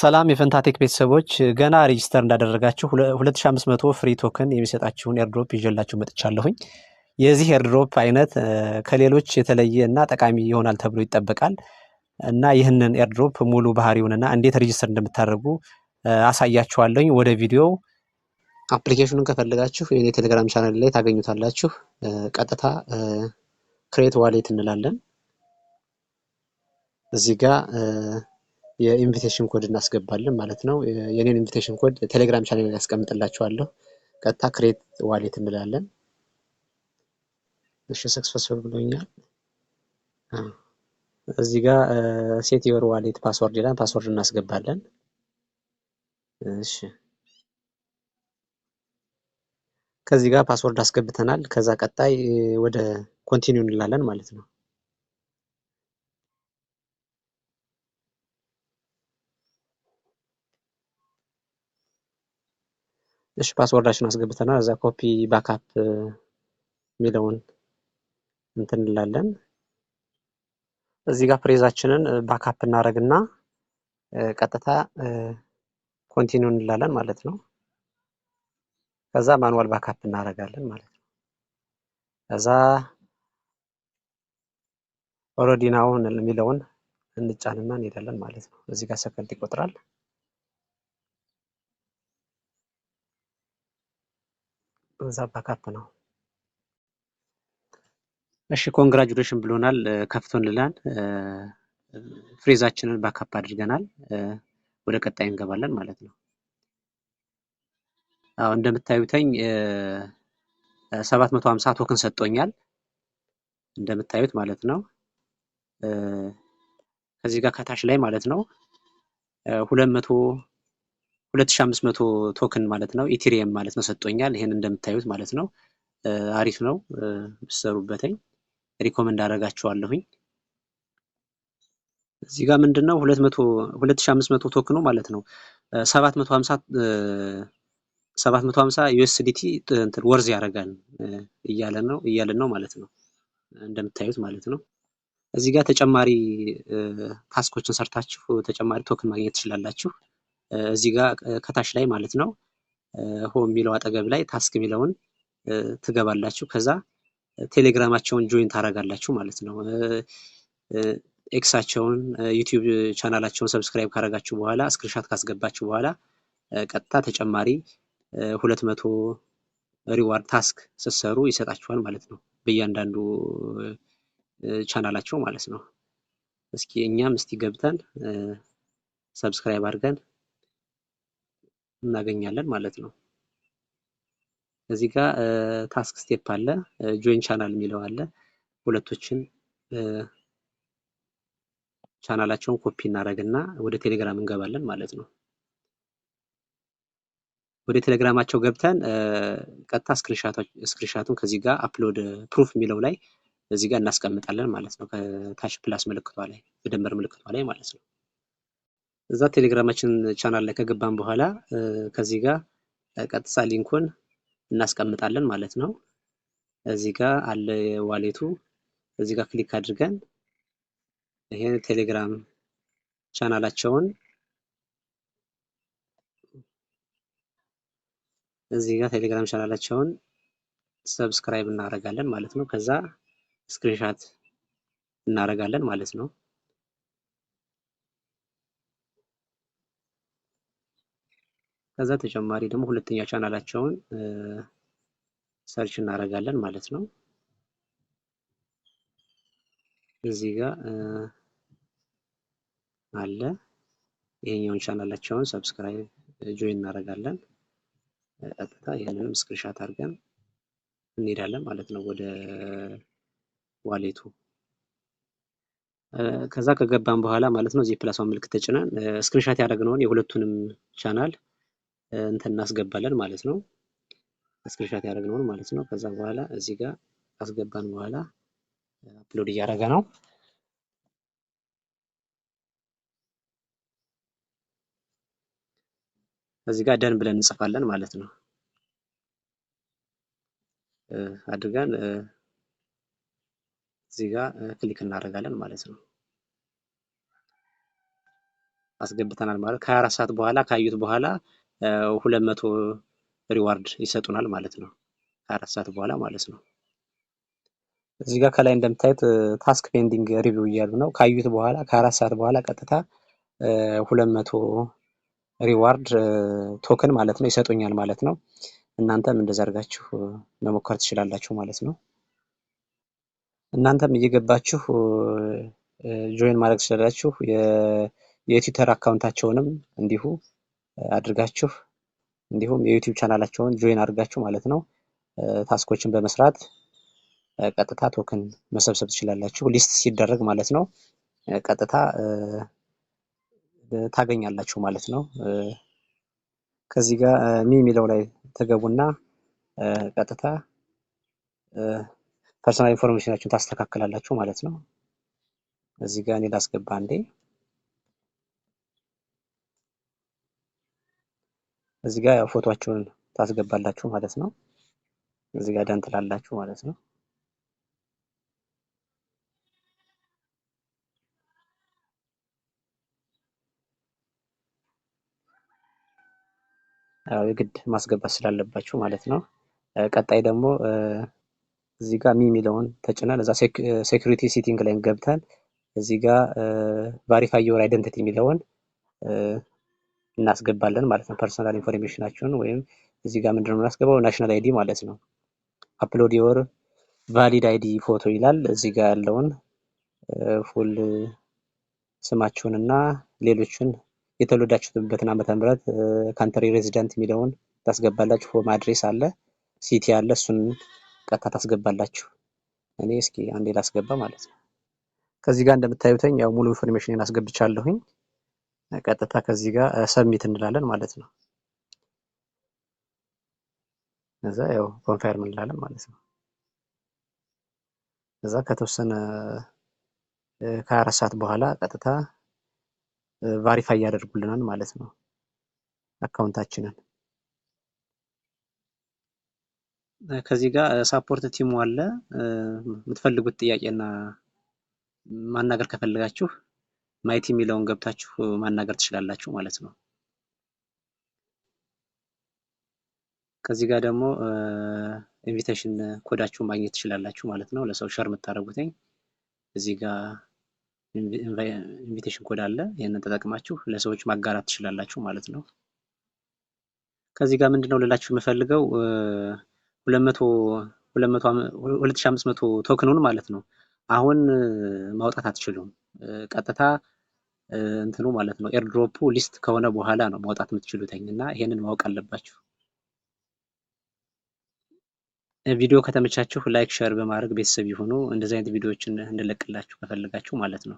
ሰላም የፈንታቴክ ቤተሰቦች ገና ሬጂስተር እንዳደረጋችሁ 2500 ፍሪ ቶከን የሚሰጣችሁን ኤርድሮፕ ይዤላችሁ መጥቻለሁኝ። የዚህ ኤርድሮፕ አይነት ከሌሎች የተለየ እና ጠቃሚ ይሆናል ተብሎ ይጠበቃል እና ይህንን ኤርድሮፕ ሙሉ ባህሪውንና እንዴት ሬጂስተር እንደምታደርጉ አሳያችኋለሁኝ። ወደ ቪዲዮ አፕሊኬሽኑን ከፈለጋችሁ የኔ ቴሌግራም ቻናል ላይ ታገኙታላችሁ። ቀጥታ ክሬት ዋሌት እንላለን። እዚህ ጋር የኢንቪቴሽን ኮድ እናስገባለን ማለት ነው። የኔን ኢንቪቴሽን ኮድ ቴሌግራም ቻናል ላይ ያስቀምጥላችኋለሁ። ቀጥታ ክሬት ዋሌት እንላለን። እሺ ሰክሰስፉል ብሎኛል። እዚህ ጋር ሴት ዮር ዋሌት ፓስወርድ ይላል። ፓስወርድ እናስገባለን። እሺ ከዚህ ጋር ፓስወርድ አስገብተናል። ከዛ ቀጣይ ወደ ኮንቲኒው እንላለን ማለት ነው። እሺ ፓስወርዳችን አስገብተናል። እዛ ኮፒ ባክአፕ የሚለውን እንትን እንላለን። እዚህ ጋር ፍሬዛችንን ባክአፕ እናደርግና ቀጥታ ኮንቲኒው እንላለን ማለት ነው። ከዛ ማኑዋል ባክአፕ እናደርጋለን ማለት ነው። ከዛ ኦልሬዲ ናው የሚለውን እንጫንና እንሄዳለን ማለት ነው። እዚህ ጋር ሰከንድ ይቆጥራል። እዛ ባክአፕ ነው። እሺ ኮንግራጁሌሽን ብሎናል፣ ከፍቶልናል። ፍሬዛችንን ባክአፕ አድርገናል። ወደ ቀጣይ እንገባለን ማለት ነው። አሁን እንደምታዩተኝ 750 ቶክን ሰጥቶኛል እንደምታዩት ማለት ነው። ከዚህ ጋር ከታች ላይ ማለት ነው 2500 ቶክን ማለት ነው ኢቴሪየም ማለት ነው ሰጥቶኛል። ይሄን እንደምታዩት ማለት ነው አሪፍ ነው፣ ብትሰሩበትኝ ሪኮመንድ አደርጋችኋለሁኝ። እዚህ ጋር ምንድነው 2500 ቶክኑ ማለት ነው 750 ዩኤስዲቲ እንትን ወርዝ ያደርጋል እያለን ነው ማለት ነው እንደምታዩት ማለት ነው። እዚህ ጋር ተጨማሪ ታስኮችን ሰርታችሁ ተጨማሪ ቶክን ማግኘት ትችላላችሁ። እዚህ ጋር ከታች ላይ ማለት ነው ሆም የሚለው አጠገብ ላይ ታስክ የሚለውን ትገባላችሁ። ከዛ ቴሌግራማቸውን ጆይን ታደርጋላችሁ ማለት ነው። ኤክሳቸውን ዩቲዩብ ቻናላቸውን ሰብስክራይብ ካደረጋችሁ በኋላ ስክሪንሻት ካስገባችሁ በኋላ ቀጥታ ተጨማሪ 200 ሪዋርድ ታስክ ስትሰሩ ይሰጣችኋል ማለት ነው በእያንዳንዱ ቻናላቸው ማለት ነው። እስኪ እኛም ገብተን ሰብስክራይብ አድርገን እናገኛለን ማለት ነው። እዚህ ጋር ታስክ ስቴፕ አለ፣ ጆይን ቻናል የሚለው አለ። ሁለቶችን ቻናላቸውን ኮፒ እናደርግና ወደ ቴሌግራም እንገባለን ማለት ነው። ወደ ቴሌግራማቸው ገብተን ቀጥታ ስክሪንሻቱን ከዚህ ጋር አፕሎድ ፕሩፍ የሚለው ላይ እዚህ ጋር እናስቀምጣለን ማለት ነው። ከታች ፕላስ ምልክቷ ላይ በደንበር ምልክቷ ላይ ማለት ነው። እዛ ቴሌግራማችን ቻናል ላይ ከገባን በኋላ ከዚህ ጋር ቀጥታ ሊንኩን እናስቀምጣለን ማለት ነው። እዚህ ጋር አለ ዋሌቱ። እዚህ ጋር ክሊክ አድርገን ይሄን ቴሌግራም ቻናላቸውን እዚህ ጋር ቴሌግራም ቻናላቸውን ሰብስክራይብ እናደርጋለን ማለት ነው። ከዛ ስክሪንሻት እናደርጋለን ማለት ነው። ከዛ ተጨማሪ ደግሞ ሁለተኛ ቻናላቸውን ሰርች እናደርጋለን ማለት ነው። እዚህ ጋር አለ ይሄኛውን ቻናላቸውን ሰብስክራይብ ጆይን እናደርጋለን። ቀጥታ ይሄንንም ስክሪንሻት አድርገን እንሄዳለን ማለት ነው ወደ ዋሌቱ። ከዛ ከገባን በኋላ ማለት ነው እዚህ ፕላሷን ምልክት ተጭነን ስክሪንሻት ያደረግነውን የሁለቱንም ቻናል እንትን እናስገባለን ማለት ነው። ስክሪንሻት ያደረግነውን ማለት ነው። ከዛ በኋላ እዚህ ጋር አስገባን በኋላ አፕሎድ እያደረገ ነው። እዚህ ጋር ደን ብለን እንጽፋለን ማለት ነው። አድርገን እዚህ ጋር ክሊክ እናደርጋለን ማለት ነው። አስገብተናል ማለት ከ24 ሰዓት በኋላ ካዩት በኋላ 200 ሪዋርድ ይሰጡናል ማለት ነው። ከ24 ሰዓት በኋላ ማለት ነው። እዚህ ጋር ከላይ እንደምታዩት ታስክ ፔንዲንግ ሪቪው እያሉ ነው። ካዩት በኋላ ከ24 ሰዓት በኋላ ቀጥታ 200 ሪዋርድ ቶክን ማለት ነው ይሰጡኛል ማለት ነው። እናንተም እንደዛ አድርጋችሁ መሞከር ትችላላችሁ ማለት ነው። እናንተም እየገባችሁ ጆይን ማድረግ ትችላላችሁ። የትዊተር አካውንታቸውንም እንዲሁ አድርጋችሁ እንዲሁም የዩቲዩብ ቻናላቸውን ጆይን አድርጋችሁ ማለት ነው ታስኮችን በመስራት ቀጥታ ቶክን መሰብሰብ ትችላላችሁ። ሊስት ሲደረግ ማለት ነው ቀጥታ ታገኛላችሁ ማለት ነው። ከዚህ ጋር ሚ የሚለው ላይ ተገቡና ቀጥታ ፐርሰናል ኢንፎርሜሽናችሁን ታስተካክላላችሁ ማለት ነው። እዚህ ጋር እኔ ላስገባ አንዴ። እዚህ ጋር ያው ፎቶአችሁን ታስገባላችሁ ማለት ነው። እዚህ ጋር ደን ትላላችሁ ማለት ነው። ያው የግድ ማስገባት ስላለባችሁ ማለት ነው። ቀጣይ ደግሞ እዚህ ጋር ሚ የሚለውን ተጭነን እዛ ሴኩሪቲ ሴቲንግ ላይ ገብተን እዚህ ጋር ቫሪፋይ ዮር አይደንቲቲ የሚለውን እናስገባለን ማለት ነው። ፐርሰናል ኢንፎርሜሽናችሁን ወይም እዚህ ጋር ምንድነው የምናስገባው ናሽናል አይዲ ማለት ነው። አፕሎድ ዮር ቫሊድ አይዲ ፎቶ ይላል። እዚህ ጋር ያለውን ፉል ስማችሁንና ሌሎችን የተወለዳችሁበትን ዓመተ ምህረት ካንትሪ ሬዚደንት የሚለውን ታስገባላችሁ። ሆም አድሬስ አለ፣ ሲቲ አለ፣ እሱን ቀጥታ ታስገባላችሁ። እኔ እስኪ አንዴ ላስገባ ማለት ነው። ከዚህ ጋር እንደምታዩትኝ ያው ሙሉ ኢንፎርሜሽን አስገብቻለሁኝ። ቀጥታ ከዚህ ጋር ሰብሚት እንላለን ማለት ነው። እዛ ያው ኮንፈርም እንላለን ማለት ነው። እዛ ከተወሰነ ከ24 ሰዓት በኋላ ቀጥታ ቫሪፋይ ያደርጉልናል ማለት ነው አካውንታችንን። ከዚህ ጋር ሳፖርት ቲሙ አለ። የምትፈልጉት ጥያቄና ማናገር ከፈለጋችሁ ማይቲ የሚለውን ገብታችሁ ማናገር ትችላላችሁ ማለት ነው። ከዚህ ጋር ደግሞ ኢንቪቴሽን ኮዳችሁን ማግኘት ትችላላችሁ ማለት ነው። ለሰው ሸር የምታደርጉትኝ እዚህ ጋር ኢንቪቴሽን ኮድ አለ። ይህንን ተጠቅማችሁ ለሰዎች ማጋራት ትችላላችሁ ማለት ነው። ከዚህ ጋር ምንድነው ልላችሁ የምፈልገው 2500 ቶክኑን ማለት ነው አሁን ማውጣት አትችሉም። ቀጥታ እንትኑ ማለት ነው ኤርድሮፑ ሊስት ከሆነ በኋላ ነው ማውጣት የምትችሉትኝ እና ይሄንን ማወቅ አለባችሁ። ቪዲዮ ከተመቻችሁ ላይክ ሸር በማድረግ ቤተሰብ ይሁኑ። እንደዚህ አይነት ቪዲዮዎችን እንድለቅላችሁ ከፈለጋችሁ ማለት ነው።